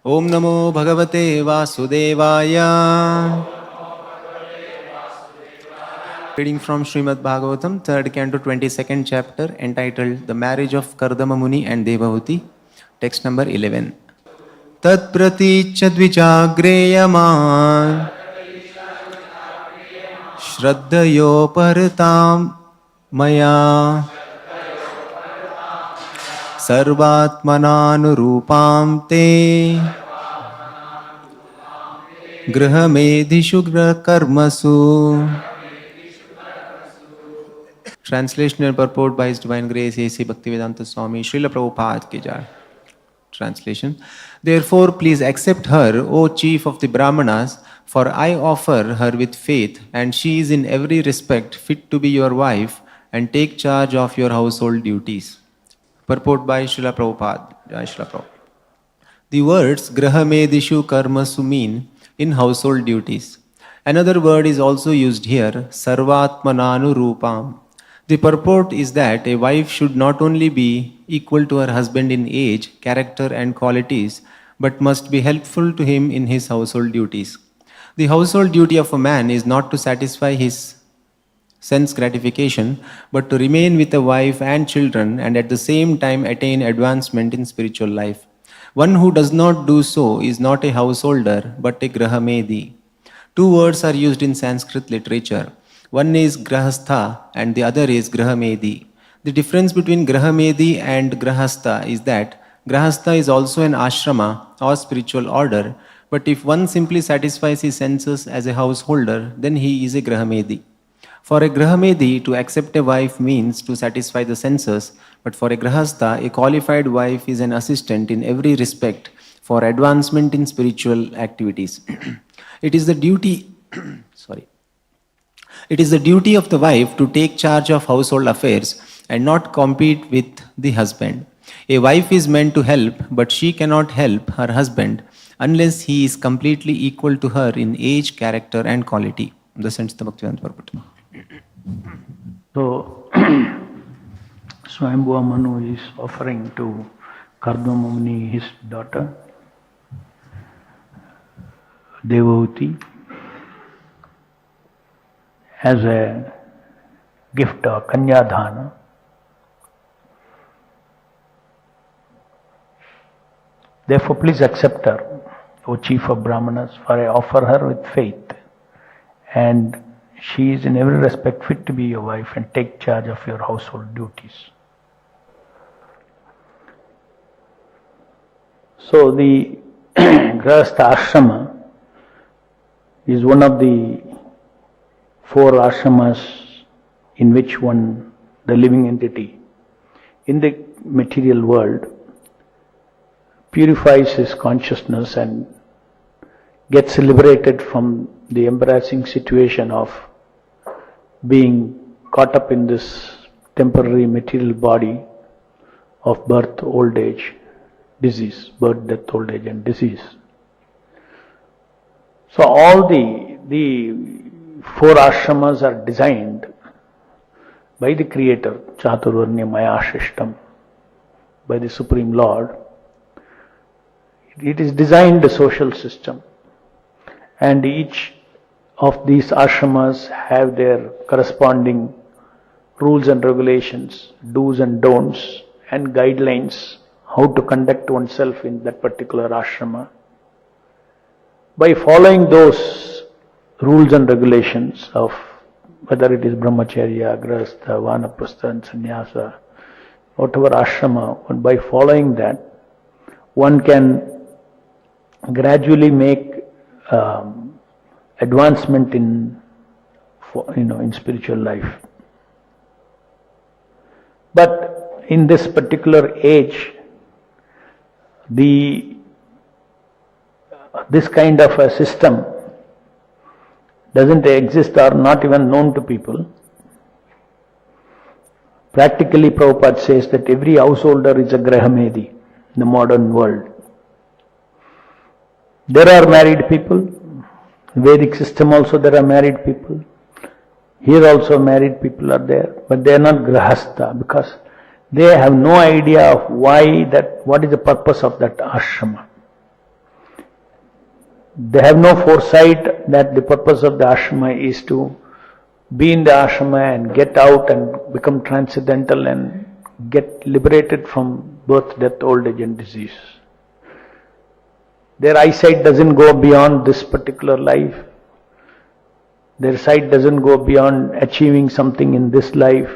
Om Namo Bhagavate Vasudevaya. Reading from Srimad Bhagavatam, 3rd Canto, 22nd chapter, entitled The Marriage of Kardama Muni and Devahuti, text number 11. Tat praticcha dvijagreyama Shraddhayo paratam maya Sarvatmananurupam te Grahamedhishu karmasu. Translation and purport by His Divine Grace A.C. Bhaktivedanta Swami, Srila Prabhupada ki jai. Translation. Therefore, please accept her, O chief of the Brahmanas, for I offer her with faith, and she is in every respect fit to be your wife and take charge of your household duties. Purport by Srila Prabhupada. Jai Srila Prabhupada. The words Grahamedishu Karmasu mean in household duties. Another word is also used here, Sarvatmananu Rupam. The purport is that a wife should not only be equal to her husband in age, character and qualities, but must be helpful to him in his household duties. The household duty of a man is not to satisfy his sense gratification, but to remain with a wife and children and at the same time attain advancement in spiritual life. One who does not do so is not a householder, but a Grahamedi. Two words are used in Sanskrit literature. One is Grahastha and the other is Grahamedi. The difference between Grahamedi and Grahastha is that Grahastha is also an ashrama or spiritual order, but if one simply satisfies his senses as a householder, then he is a Grahamedi. For a Grahamedi, to accept a wife means to satisfy the senses, but for a Grahastha, a qualified wife is an assistant in every respect for advancement in spiritual activities. It is the duty of the wife to take charge of household affairs and not compete with the husband. A wife is meant to help, but she cannot help her husband unless he is completely equal to her in age, character and quality. The sense the Bhaktivedanta purport. So, Swami Manu is offering to Kardama Muni his daughter, Devahuti, as a gift or Kanyadhana. Therefore, please accept her, O chief of Brahmanas, for I offer her with faith, and she is in every respect fit to be your wife and take charge of your household duties. So the Grahastha Ashrama is one of the 4 ashramas in which the living entity in the material world purifies his consciousness and gets liberated from the embarrassing situation of being caught up in this temporary material body of birth, old age, disease, birth, death, old age and disease. So all the 4 ashramas are designed by the Creator, Chaturvarnya Maya Shishtam, by the Supreme Lord. It is designed a social system, and each of these ashramas have their corresponding rules and regulations, do's and don'ts, and guidelines how to conduct oneself in that particular ashrama. By following those rules and regulations of whether it is brahmacharya, grahastha, vanaprastha and sannyasa, whatever ashrama, and by following that, one can gradually make advancement in spiritual life. But in this particular age, this kind of a system doesn't exist or not even known to people. Practically, Prabhupada says that every householder is a Grahamedi in the modern world. There are married people. In Vedic system also there are married people. Here also married people are there, but they are not Grahastha because they have no idea of what is the purpose of that ashrama. they have no foresight that the purpose of the ashrama is to be in the ashrama and get out and become transcendental and get liberated from birth, death, old age and disease. Their eyesight doesn't go beyond this particular life. Their sight doesn't go beyond achieving something in this life.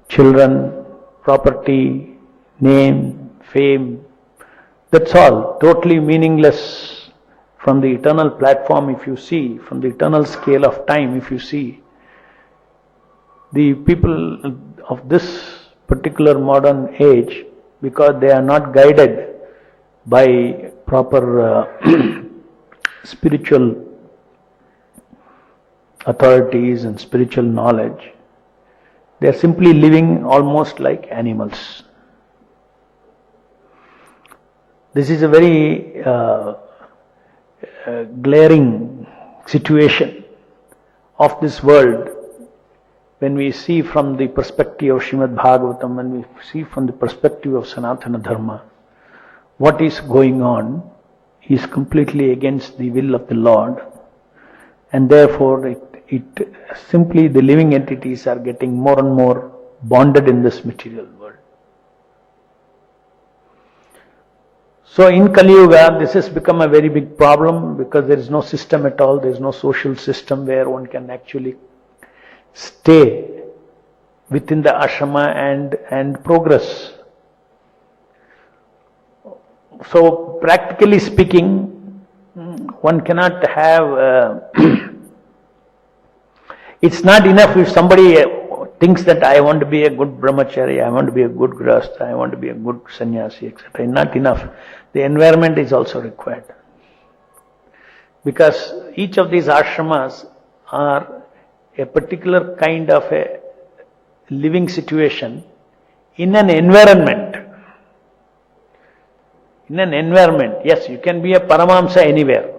Children, property, name, fame, that's all totally meaningless from the eternal platform. If you see, from the eternal scale of time, if you see, the people of this particular modern age, because they are not guided by proper spiritual authorities and spiritual knowledge, they are simply living almost like animals. This is a very glaring situation of this world when we see from the perspective of Srimad Bhagavatam, when we see from the perspective of Sanatana Dharma, what is going on is completely against the will of the Lord, and therefore it simply the living entities are getting more and more bonded in this material world. So in Kali Yuga, this has become a very big problem because there is no system at all, there is no social system where one can actually stay within the ashrama and progress. So practically speaking, one cannot have it's not enough if somebody thinks that I want to be a good brahmachari, I want to be a good grahastha, I want to be a good sannyasi, etc. Not enough. The environment is also required. Because each of these ashramas are a particular kind of a living situation in an environment. In an environment, yes, you can be a Paramahamsa anywhere.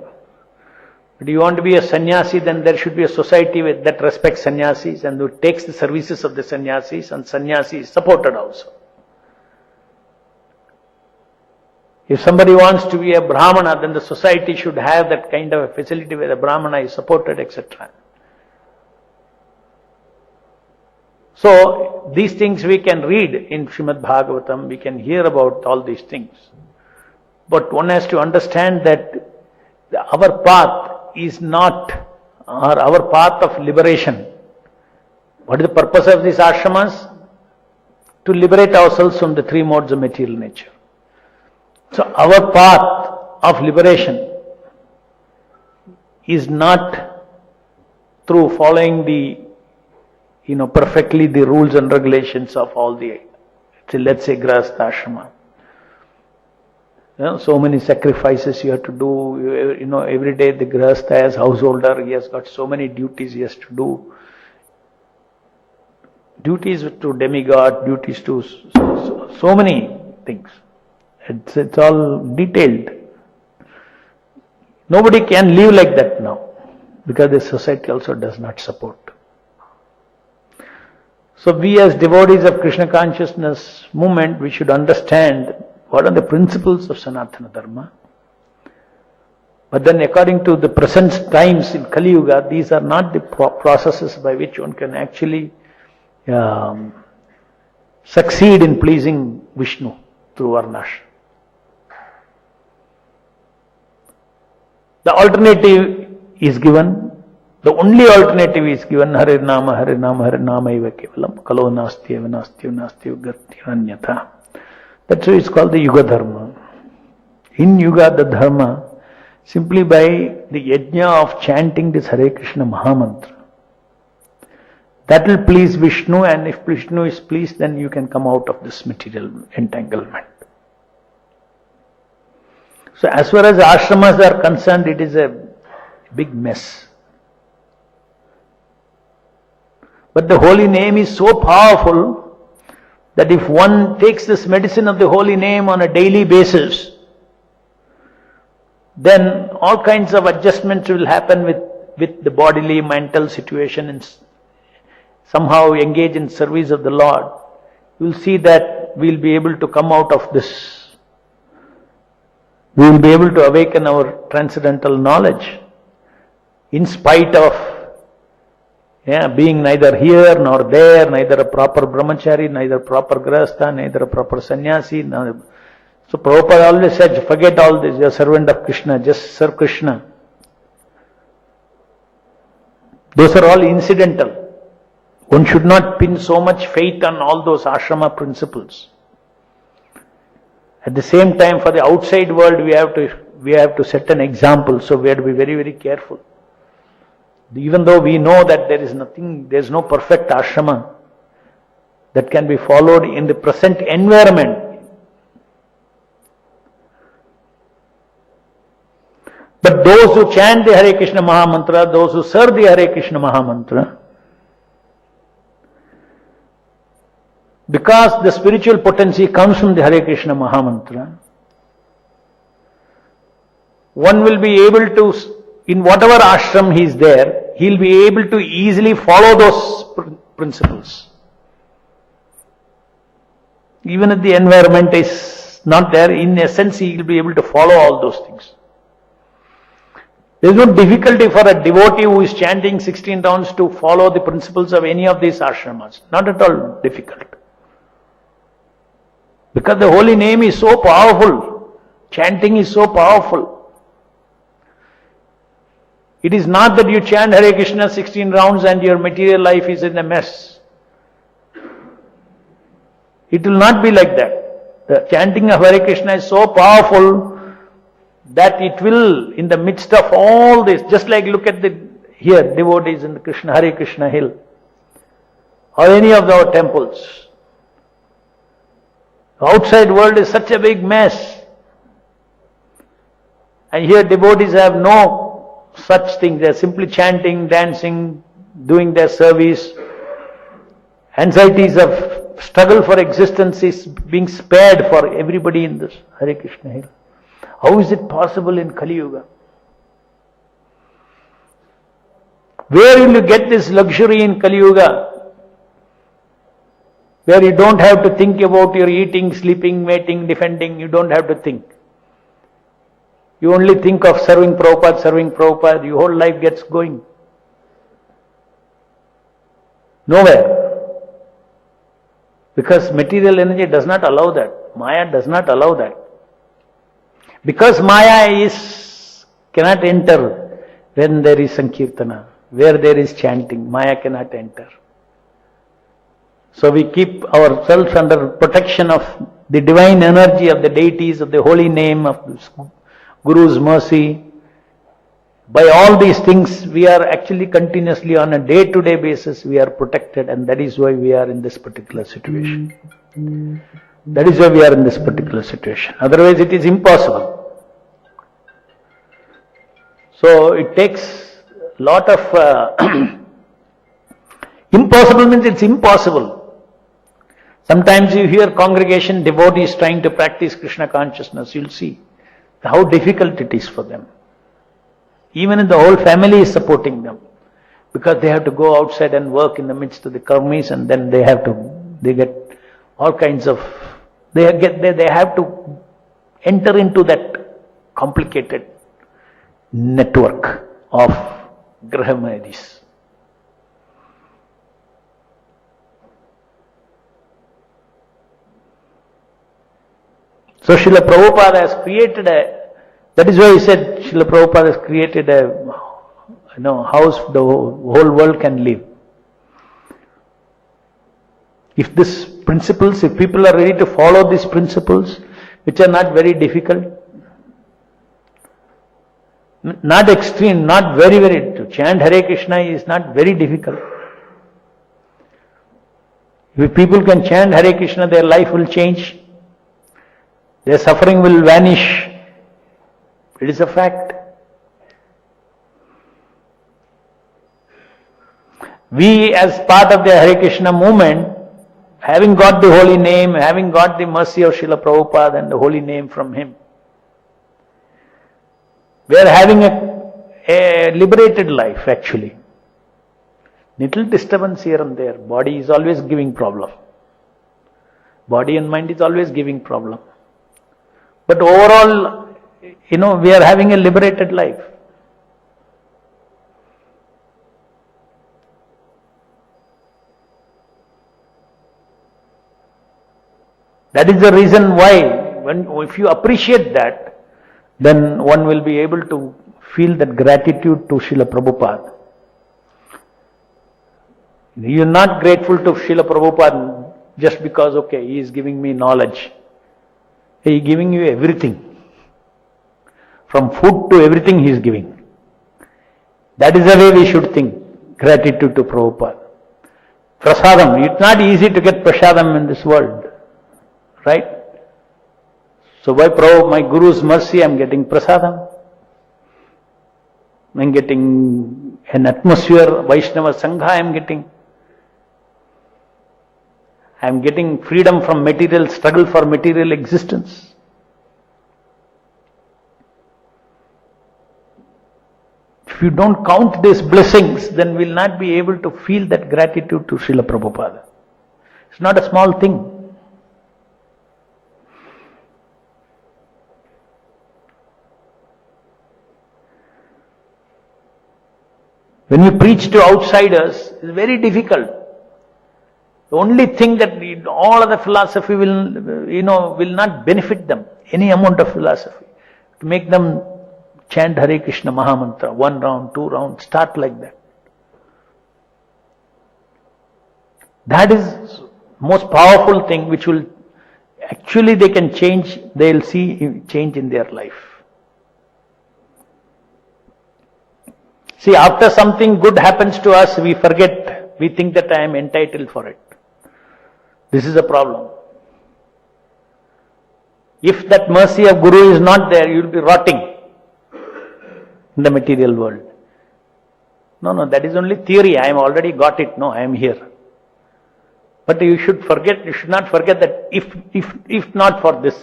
But you want to be a sannyasi, then there should be a society that respects sannyasis and who takes the services of the sannyasis, and sannyasi is supported also. If somebody wants to be a Brahmana, then the society should have that kind of a facility where the Brahmana is supported, etc. So, these things we can read in Srimad Bhagavatam, we can hear about all these things. But one has to understand that our path is not, or our path of liberation. What is the purpose of these ashramas? To liberate ourselves from the three modes of material nature. So our path of liberation is not through following the, perfectly the rules and regulations of all the, let's say, grahastha ashrama. So many sacrifices you have to do, every day the grahastha as householder, he has got so many duties he has to do. Duties to demigod, duties to so many things. It's all detailed. Nobody can live like that now, because the society also does not support. So we as devotees of Krishna consciousness movement, we should understand what are the principles of Sanatana Dharma. But then according to the present times in Kali Yuga, these are not the processes by which one can actually succeed in pleasing Vishnu through Varnash. The alternative is given, the only alternative is given, Hare Nama, Hare Nama, Hare Nama eva kevalam, Kalo nasti eva nasti eva nasti eva gati anyatha. That's why it's called the Yuga Dharma. In Yuga, the Dharma, simply by the yajna of chanting this Hare Krishna Mahamantra, that will please Vishnu, and if Vishnu is pleased, then you can come out of this material entanglement. So as far as ashramas are concerned, it is a big mess. But the holy name is so powerful that if one takes this medicine of the holy name on a daily basis, then all kinds of adjustments will happen with the bodily, mental situation, and somehow engage in service of the Lord. You will see that we will be able to come out of this we will be able to awaken our transcendental knowledge in spite of being neither here nor there, neither a proper brahmachari, neither proper grahastha, neither a proper sannyasi. So Prabhupada always said, forget all this, you're a servant of Krishna, just serve Krishna. Those are all incidental. One should not pin so much faith on all those ashrama principles. At the same time, for the outside world, we have to set an example, so we have to be very, very careful. Even though we know that there is no perfect ashrama that can be followed in the present environment. But those who chant the Hare Krishna Mahamantra, those who serve the Hare Krishna Mahamantra, because the spiritual potency comes from the Hare Krishna Mahamantra, one will be able to, in whatever ashram he is there, he will be able to easily follow those principles. Even if the environment is not there, in essence he will be able to follow all those things. There is no difficulty for a devotee who is chanting 16 rounds to follow the principles of any of these ashramas. Not at all difficult. Because the holy name is so powerful. Chanting is so powerful. It is not that you chant Hare Krishna 16 rounds and your material life is in a mess. It will not be like that. The chanting of Hare Krishna is so powerful that it will, in the midst of all this, just like look at here, devotees in the Hare Krishna hill, or any of our temples. The outside world is such a big mess. And here devotees have no such thing. They are simply chanting, dancing, doing their service. Anxieties of struggle for existence is being spared for everybody in this Hare Krishna hill. How is it possible in Kali Yuga? Where will you get this luxury in Kali Yuga? Where you don't have to think about your eating, sleeping, mating, defending, you don't have to think. You only think of serving Prabhupada, your whole life gets going. Nowhere. Because material energy does not allow that. Maya does not allow that. Because Maya cannot enter when there is Sankirtana, where there is chanting, Maya cannot enter. So we keep ourselves under protection of the divine energy of the deities, of the holy name, of the Guru's mercy. By all these things, we are actually continuously on a day-to-day basis, we are protected, and that is why we are in this particular situation. That is why we are in this particular situation. Otherwise it is impossible. So it takes a lot of... impossible means it's impossible. Sometimes you hear congregation devotees trying to practice Krishna consciousness, you'll see how difficult it is for them. Even if the whole family is supporting them. Because they have to go outside and work in the midst of the karmis, and then they get all kinds of... They have to enter into that complicated network of grahamayadis. So Srila Prabhupada has created that is why he said Srila Prabhupada has created a house the whole world can live. If these principles, if people are ready to follow these principles, which are not very difficult, not extreme, not very, to chant Hare Krishna is not very difficult. If people can chant Hare Krishna, their life will change. Their suffering will vanish. It is a fact. We as part of the Hare Krishna movement, having got the holy name, having got the mercy of Srila Prabhupada and the holy name from him, we are having a liberated life actually. Little disturbance here and there. Body is always giving problem. Body and mind is always giving problem. But overall, we are having a liberated life. That is the reason why, if you appreciate that, then one will be able to feel that gratitude to Srila Prabhupada. You are not grateful to Srila Prabhupada just because, okay, he is giving me knowledge. He is giving you everything. From food to everything he is giving. That is the way we should think. Gratitude to Prabhupada. Prasadam. It's not easy to get prasadam in this world. Right? So by my Guru's mercy, I am getting prasadam. I am getting an atmosphere, Vaishnava Sangha I am getting. I am getting freedom from material struggle for material existence. If you don't count these blessings, then we will not be able to feel that gratitude to Srila Prabhupada. It's not a small thing. When you preach to outsiders, it's very difficult. The only thing that all other philosophy will not benefit them, any amount of philosophy. To make them chant Hare Krishna Mahamantra, 1 round, 2 rounds, start like that. That is most powerful thing which will, actually they can change, they will see change in their life. See, after something good happens to us, we forget, we think that I am entitled for it. This is a problem. If that mercy of Guru is not there, you will be rotting in the material world. No, that is only theory. I am already got it. No, I am here. But you should not forget that if not for this,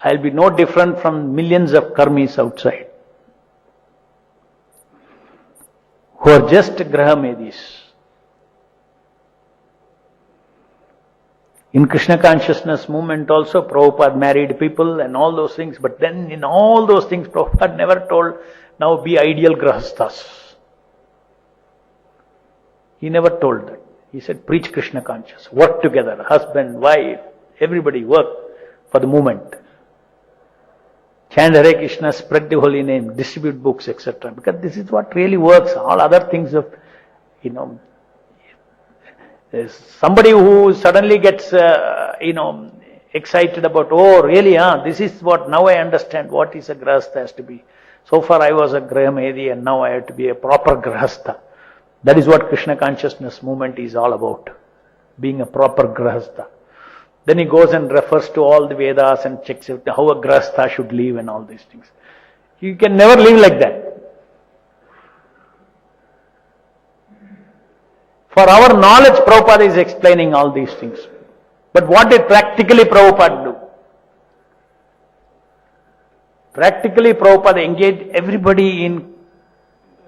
I will be no different from millions of karmis outside, who are just grahamedis. In Krishna consciousness movement also, Prabhupada married people and all those things, but then in all those things, Prabhupada never told, now be ideal grahasthas. He never told that. He said, preach Krishna consciousness, work together, husband, wife, everybody work for the movement. Chant Hare Krishna, spread the holy name, distribute books, etc. Because this is what really works. All other things of, somebody who suddenly gets, excited about, oh really, this is what, now I understand what is a grahastha has to be. So far I was a grahamedi and now I have to be a proper grahastha. That is what Krishna consciousness movement is all about. Being a proper grahastha. Then he goes and refers to all the Vedas and checks out how a grahastha should live and all these things. You can never live like that. For our knowledge, Prabhupada is explaining all these things. But what did practically Prabhupada do? Practically, Prabhupada engaged everybody in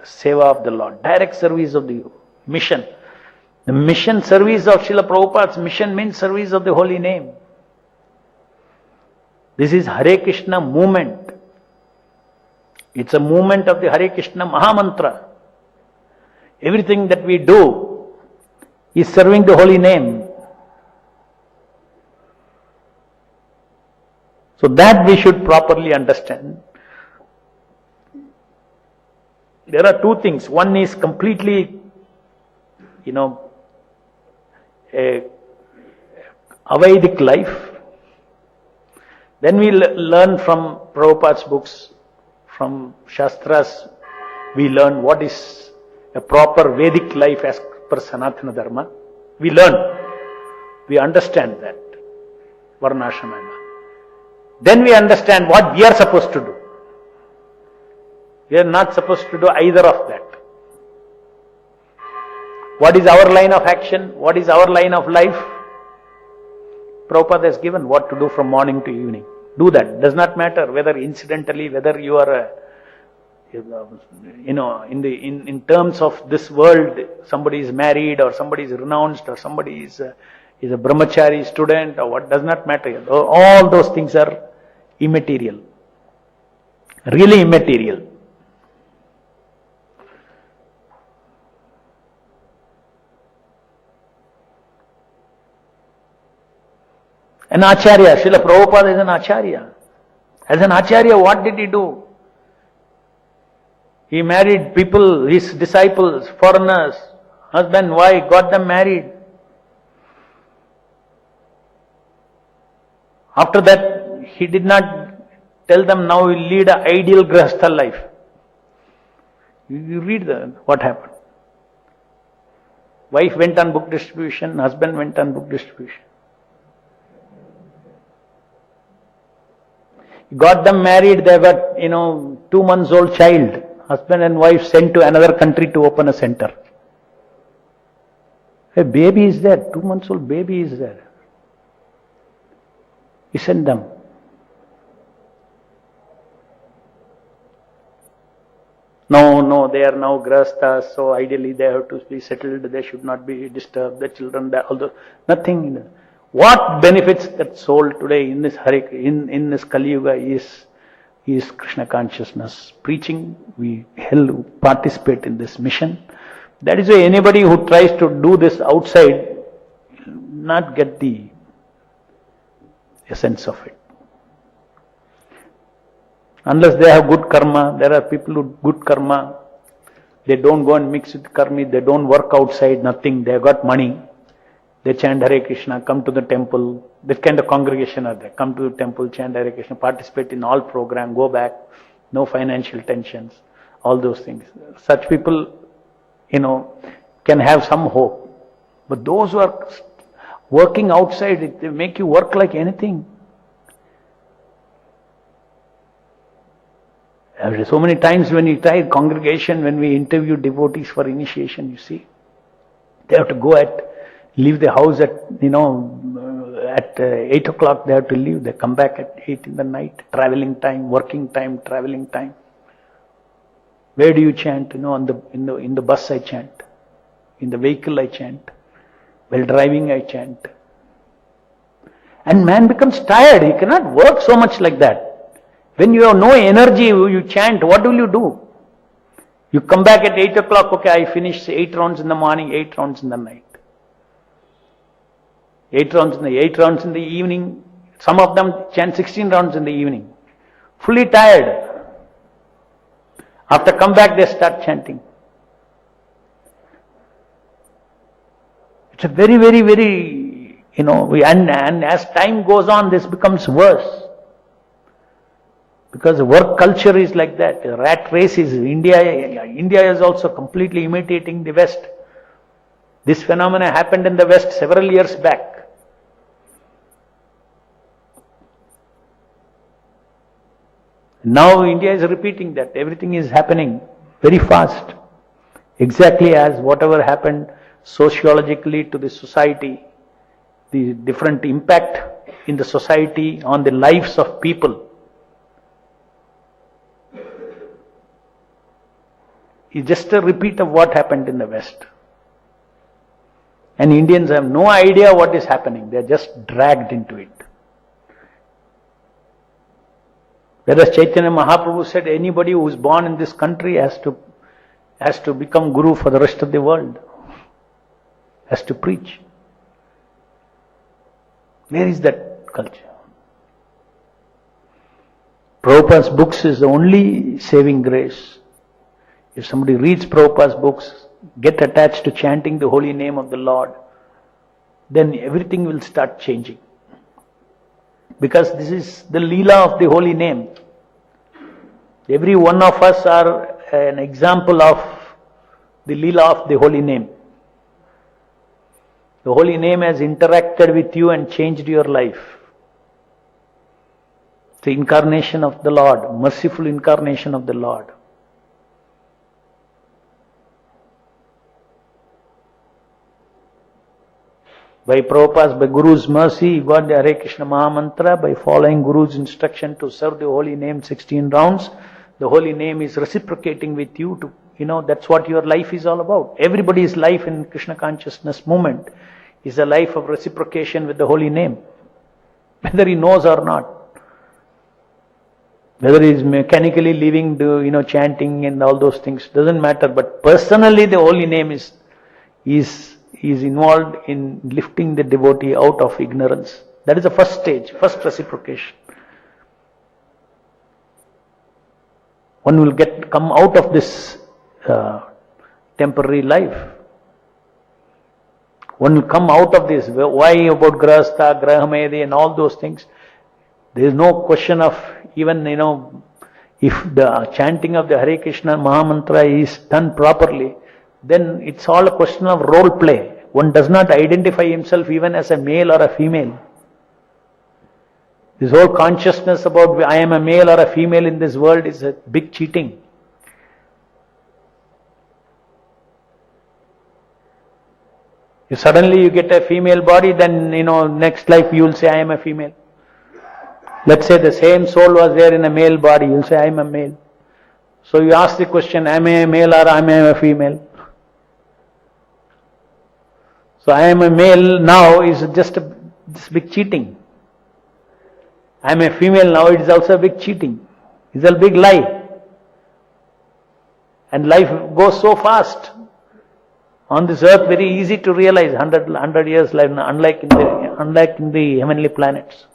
seva of the Lord, direct service of the mission. The mission service of Srila Prabhupada's mission means service of the holy name. This is Hare Krishna movement. It's a movement of the Hare Krishna Mahamantra. Everything that we do is serving the holy name. So that we should properly understand. There are two things. One is completely, a Avedic life. Then we learn from Prabhupada's books, from Shastras, we learn what is a proper Vedic life as per Sanatana Dharma. We learn, we understand that, Varnashrama. Then we understand what we are supposed to do. We are not supposed to do either of that. What is our line of action? What is our line of life? Prabhupada has given what to do from morning to evening. Do that. Does not matter whether incidentally, whether you are, in terms of this world, somebody is married or somebody is renounced or somebody is, is a brahmachari student or what, does not matter. All those things are immaterial. Really immaterial. An acharya, Srila Prabhupada is an acharya. As an acharya, what did he do? He married people, his disciples, foreigners, husband, wife, got them married. After that, he did not tell them now you lead an ideal grahastha life. You read what happened. Wife went on book distribution, husband went on book distribution. Got them married, they got, 2 months old child. Husband and wife sent to another country to open a center. A baby is there, 2 months old baby is there. He sent them. No, they are now grahasthas, so ideally they have to be settled, they should not be disturbed, the children, although nothing. What benefits that soul today in this in this Kali Yuga is Krishna consciousness. Preaching, we participate in this mission. That is why anybody who tries to do this outside will not get the essence of it. Unless they have good karma, there are people with good karma, they don't go and mix with karmi, they don't work outside, nothing, they have got money. They chant Hare Krishna, come to the temple, that kind of congregation are there. Come to the temple, chant Hare Krishna, participate in all program, go back, no financial tensions, all those things. Such people, can have some hope. But those who are working outside, they make you work like anything. So many times when we try congregation, when we interview devotees for initiation, you see, they have to go leave the house at 8 o'clock, they have to leave, they come back at 8 in the night, traveling time, working time, traveling time. Where do you chant? In the bus I chant, in the vehicle I chant, while driving I chant. And man becomes tired, he cannot work so much like that. When you have no energy, you chant, what will you do? You come back at 8 o'clock, okay, I finish 8 rounds in the morning, 8 rounds in the night. 8 rounds in the evening. Some of them chant 16 rounds in the evening. Fully tired. After come back, they start chanting. It's a very, very, very, and as time goes on, this becomes worse. Because the work culture is like that. The rat race is, India is also completely imitating the West. This phenomena happened in the West several years back. Now India is repeating that. Everything is happening very fast. Exactly as whatever happened sociologically to the society, the different impact in the society on the lives of people is just a repeat of what happened in the West. And Indians have no idea what is happening. They are just dragged into it. Whereas Chaitanya Mahaprabhu said anybody who is born in this country has to become guru for the rest of the world. Has to preach. Where is that culture? Prabhupada's books is the only saving grace. If somebody reads Prabhupada's books, get attached to chanting the holy name of the Lord, then everything will start changing. Because this is the Leela of the holy name. Every one of us are an example of the Leela of the holy name. The holy name has interacted with you and changed your life. It's the incarnation of the Lord, merciful incarnation of the Lord. By Prabhupada's, by Guru's mercy, you got the Hare Krishna Maha Mantra. By following Guru's instruction to serve the holy name 16 rounds, the holy name is reciprocating with you to, that's what your life is all about. Everybody's life in Krishna consciousness movement is a life of reciprocation with the holy name, whether he knows or not. Whether he is mechanically living, chanting and all those things, doesn't matter. But personally, the holy name is involved in lifting the devotee out of ignorance. That is the first stage, first reciprocation. One will come out of this temporary life. One will come out of this. Why about Grahastha, Grahamedi and all those things? There is no question of even, if the chanting of the Hare Krishna Mahamantra is done properly, then it's all a question of role play. One does not identify himself even as a male or a female. This whole consciousness about I am a male or a female in this world is a big cheating. If suddenly you get a female body, then next life you will say I am a female. Let's say the same soul was there in a male body, you will say I am a male. So you ask the question, am I a male or am I a female? So I am a male now is just this big cheating. I am a female now, it is also a big cheating. It's a big lie. And life goes so fast. On this earth, very easy to realize, 100 years life, unlike in the heavenly planets.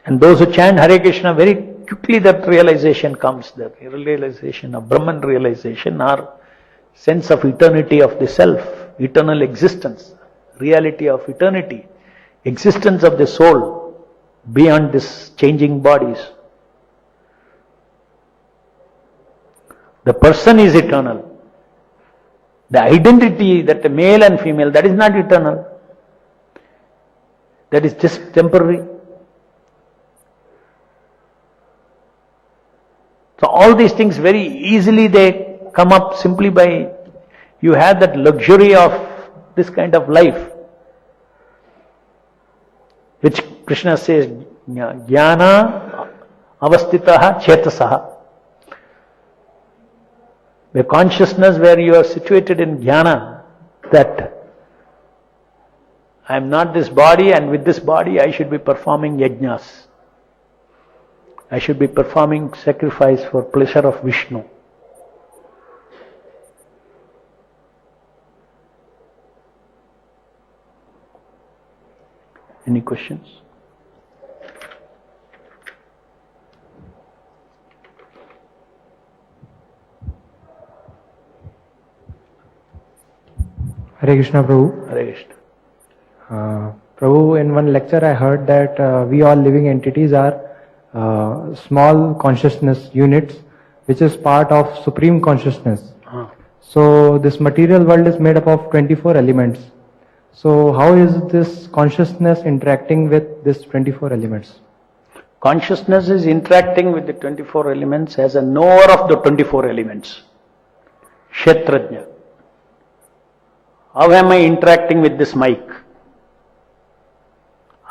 And those who chant Hare Krishna, very quickly that realization comes, the realization of Brahman realization or sense of eternity of the self, eternal existence, reality of eternity, existence of the soul beyond this changing bodies. The person is eternal. The identity that the male and female, that is not eternal. That is just temporary. So all these things very easily they come up simply by you have that luxury of this kind of life, which Krishna says, jnana avastitaha chetasaha. The consciousness where you are situated in jnana, that I am not this body and with this body I should be performing yajnas. I should be performing sacrifice for pleasure of Vishnu. Any questions? Hare Krishna, Prabhu. Hare Krishna. Prabhu, in one lecture I heard that we all living entities are small consciousness units which is part of supreme consciousness. So this material world is made up of 24 elements. So how is this consciousness interacting with this 24 elements? Consciousness is interacting with the 24 elements as a knower of the 24 elements. Kshetrajna. How am I interacting with this mic?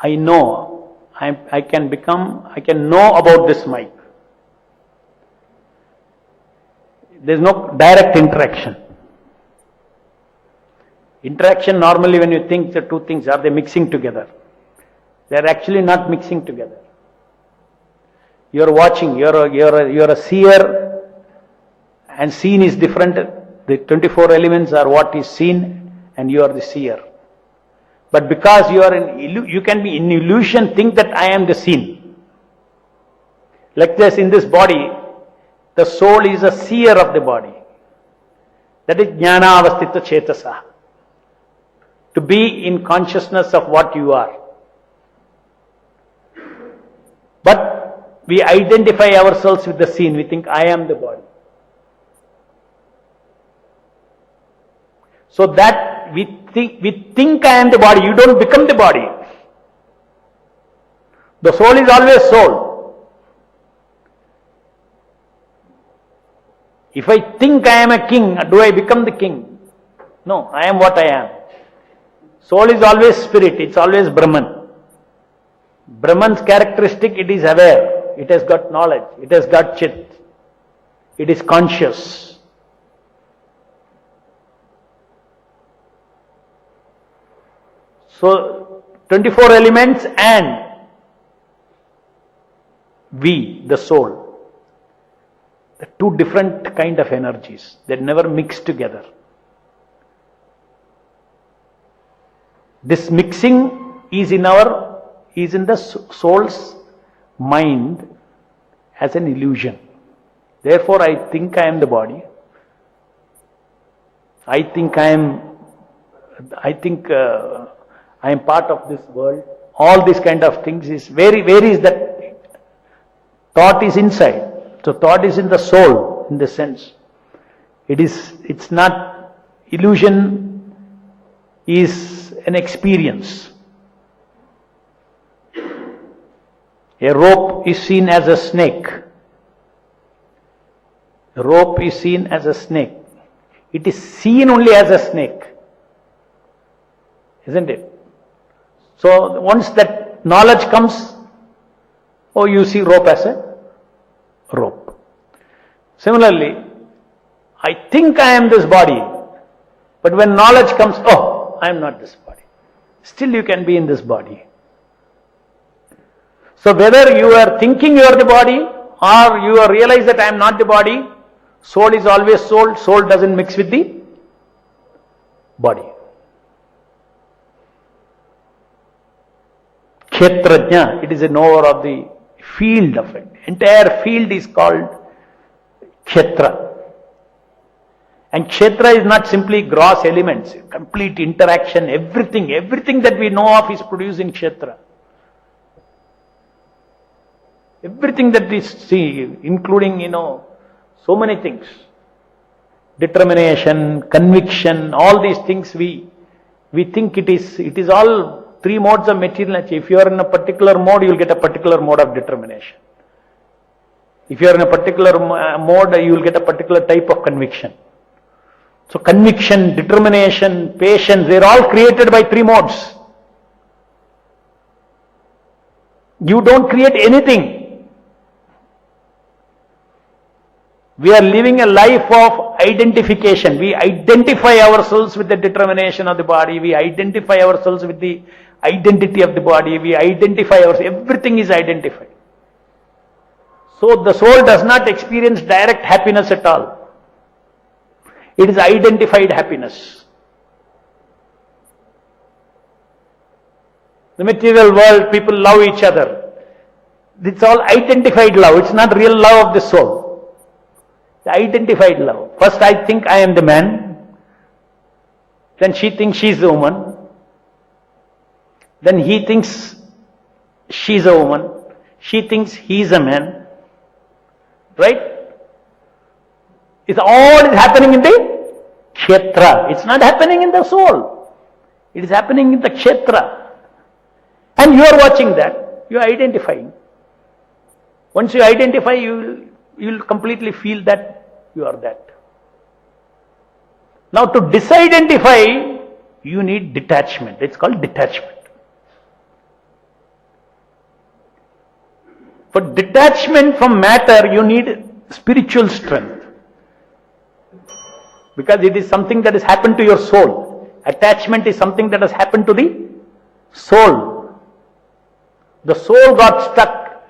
I know. I can know about this mic. There is no direct interaction. Interaction normally when you think the two things, are they mixing together? They are actually not mixing together. You are watching, you are a seer and seen is different. The 24 elements are what is seen and you are the seer. But because you can be in illusion, think that I am the seen. Like this, in this body, the soul is a seer of the body. That is jnana avastita chetasa. To be in consciousness of what you are. But we identify ourselves with the seen. We think I am the body. So that we think I am the body. You don't become the body. The soul is always soul. If I think I am a king, do I become the king? No, I am what I am. Soul is always spirit, it's always Brahman. Brahman's characteristic, it is aware, it has got knowledge, it has got chit, it is conscious. So 24 elements and we, the soul, the two different kind of energies. They never mix together. This mixing is in the soul's mind as an illusion. Therefore, I think I am the body. I think I am part of this world. All these kind of things is where is that thought is inside. So thought is in the soul, in the sense. It's not illusion, is an experience. A rope is seen as a snake. A rope is seen as a snake. It is seen only as a snake. Isn't it? So once that knowledge comes, you see rope as a rope. Similarly, I think I am this body, but when knowledge comes, I am not this body. Still you can be in this body. So whether you are thinking you are the body or you realize that I am not the body, soul is always soul. Soul doesn't mix with the body. Kshetrajna, it is a knower of the field of it. Entire field is called Kshetra. And Kshetra is not simply gross elements, complete interaction, everything that we know of is produced in Kshetra. Everything that we see, including, so many things. Determination, conviction, all these things we think it is all three modes of material nature. If you are in a particular mode, you will get a particular mode of determination. If you are in a particular mode, you will get a particular type of conviction. So conviction, determination, patience, they are all created by three modes. You don't create anything. We are living a life of identification. We identify ourselves with the determination of the body. We identify ourselves with the identity of the body. We identify ourselves. Everything is identified. So the soul does not experience direct happiness at all. It is identified happiness. The material world, people love each other. It's all identified love. It's not real love of the soul. The identified love. First I think I am the man. Then she thinks she is the woman. Then he thinks she is a woman. She thinks he is a man. Right? It's all is happening in the Kshetra. It's not happening in the soul. It is happening in the Kshetra. And you are watching that. You are identifying. Once you identify, you will completely feel that you are that. Now to disidentify, you need detachment. It's called detachment. For detachment from matter, you need spiritual strength. Because it is something that has happened to your soul. Attachment is something that has happened to the soul. The soul got stuck.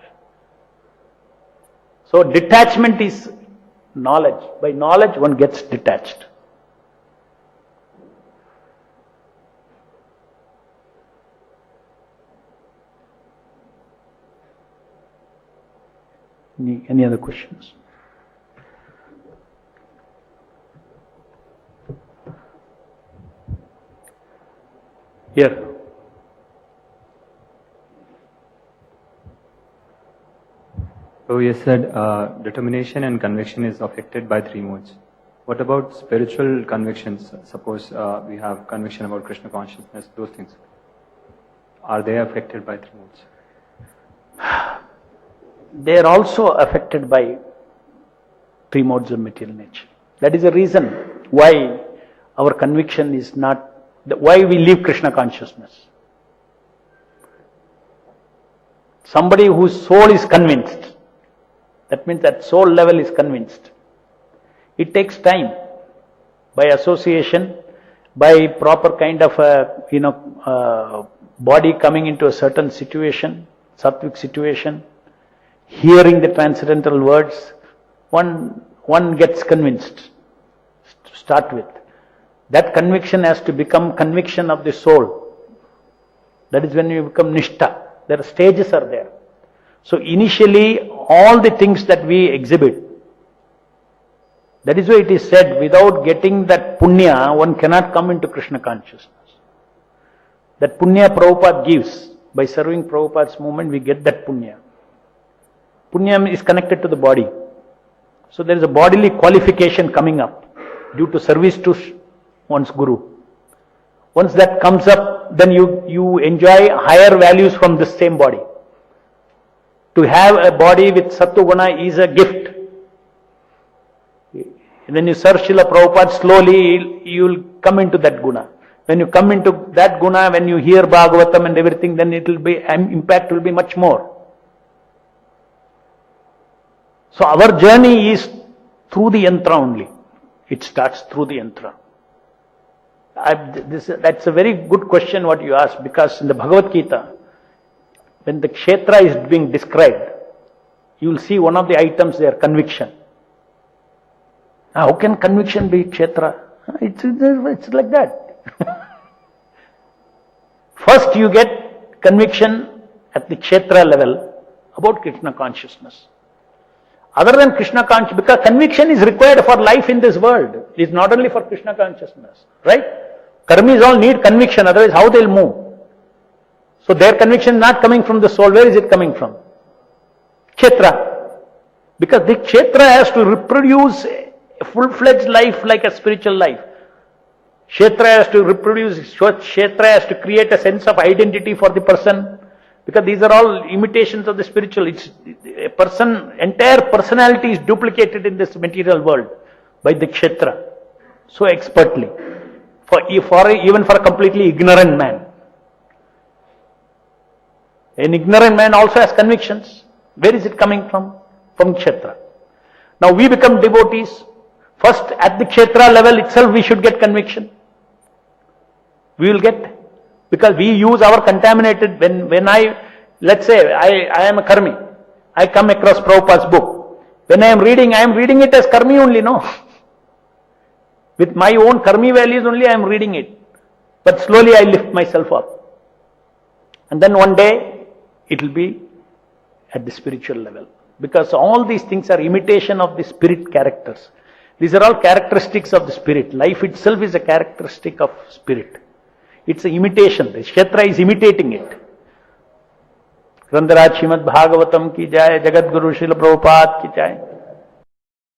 So detachment is knowledge. By knowledge one gets detached. Any other questions? Here. So you said determination and conviction is affected by three modes. What about spiritual convictions? Suppose we have conviction about Krishna consciousness, those things. Are they affected by three modes? They are also affected by three modes of material nature. That is the reason why our conviction is not, why we leave Krishna consciousness. Somebody whose soul is convinced, that means that soul level is convinced. It takes time. By association, by proper kind of body coming into a certain situation, sattvic situation, hearing the transcendental words, one gets convinced to start with. That conviction has to become conviction of the soul. That is when you become nishtha. There are stages are there. So initially, all the things that we exhibit, that is why it is said, without getting that punya, one cannot come into Krishna consciousness. That punya Prabhupada gives. By serving Prabhupada's movement, we get that punya. Punya is connected to the body. So there is a bodily qualification coming up due to service to one's guru. Once that comes up, then you enjoy higher values from this same body. To have a body with Sattva Guna is a gift. When you serve Srila Prabhupada, slowly you will come into that guna. When you come into that guna, when you hear Bhagavatam and everything, then impact will be much more. So our journey is through the yantra only. It starts through the yantra. That's a very good question what you asked, because in the Bhagavad Gita, when the kshetra is being described, you will see one of the items there, conviction. How can conviction be kshetra? It's like that. First you get conviction at the kshetra level about Krishna consciousness. Other than Krishna consciousness, because conviction is required for life in this world. It is not only for Krishna consciousness. Right? Karmis all need conviction, otherwise how they will move? So their conviction is not coming from the soul. Where is it coming from? Kshetra. Because the kshetra has to reproduce a full-fledged life like a spiritual life. Kshetra has to reproduce, kshetra has to create a sense of identity for the person. Because these are all imitations of the spiritual. It's a person, entire personality is duplicated in this material world by the kshetra. So expertly. Even for a completely ignorant man. An ignorant man also has convictions. Where is it coming from? From kshetra. Now we become devotees. First at the kshetra level itself we should get conviction. We will get. Because we use our contaminated, let's say I am a karmi. I come across Prabhupada's book. When I am reading it as karmi only, no. With my own karmi values only I am reading it. But slowly I lift myself up. And then one day it will be at the spiritual level. Because all these things are imitation of the spirit characters. These are all characteristics of the spirit. Life itself is a characteristic of spirit. It's an imitation. The kshetra is imitating it. Grandaraj Srimad Bhagavatam ki jai, Jagat Guru Srila Prabhupada ki jai.